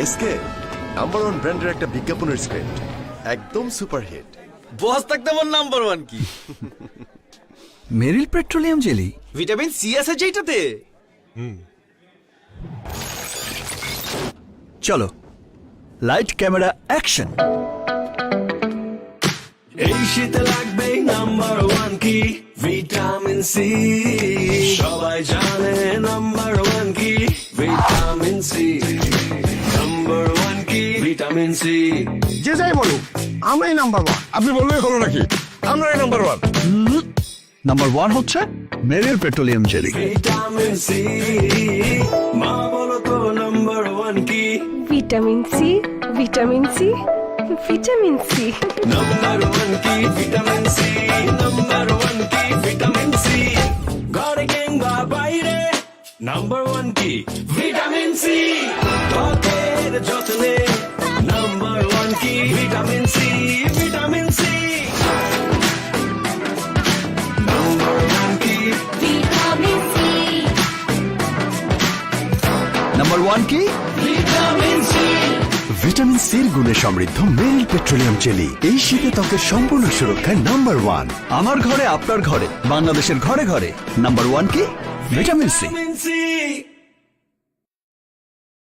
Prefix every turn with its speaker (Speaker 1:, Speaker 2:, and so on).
Speaker 1: SK number 1 ব্র্যান্ডের একটা বিজ্ঞাপনের স্ক্রিপ্ট একদম সুপারহিট।
Speaker 2: বস থাকতে আমার নাম্বার 1 কি?
Speaker 3: মেরিল পেট্রোলিয়াম জেলি,
Speaker 2: ভিটামিন সি আছে যেটাতে।
Speaker 3: চলো লাইট ক্যামেরা অ্যাকশন।
Speaker 4: এই শীতে লাগবে নাম্বার 1 কি ভিটামিন সি, সবাই জানে নাম্বার 1 কি ভিটামিন সি, নাম্বার 1 কি ভিটামিন সি।
Speaker 5: যে যাই বলুক আমরাই নাম্বার 1।
Speaker 6: আপনি বললেই হলো নাকি? আমরাই নাম্বার 1।
Speaker 3: নাম্বার 1 হচ্ছে Meril petroleum jelly.
Speaker 4: Vitamin C, মা বলো তো নাম্বার 1 কি?
Speaker 7: Vitamin C, vitamin C, vitamin C.
Speaker 4: Number 1 কি ভিটামিন সি, নাম্বার 1 কি ভিটামিন সি। ঘরে কিংবা বাইরে নাম্বার 1 কি ভিটামিন সি। ত্বকের যত্নে নাম্বার 1 কি vitamin C, vitamin C. Number 1 কি
Speaker 7: ভিটামিন সি,
Speaker 3: নাম্বার 1 কি?
Speaker 4: Vitamin C.
Speaker 1: ভিটামিন সির গুণে সমৃদ্ধ মেরিল পেট্রোলিয়াম জেলি এই শীতে ত্বকের সম্পূর্ণ সুরক্ষায় নাম্বার 1।
Speaker 3: আমার ঘরে আপনার ঘরে বাংলাদেশের ঘরে ঘরে নাম্বার 1 কি? Vitamin C.
Speaker 4: Vitamin C.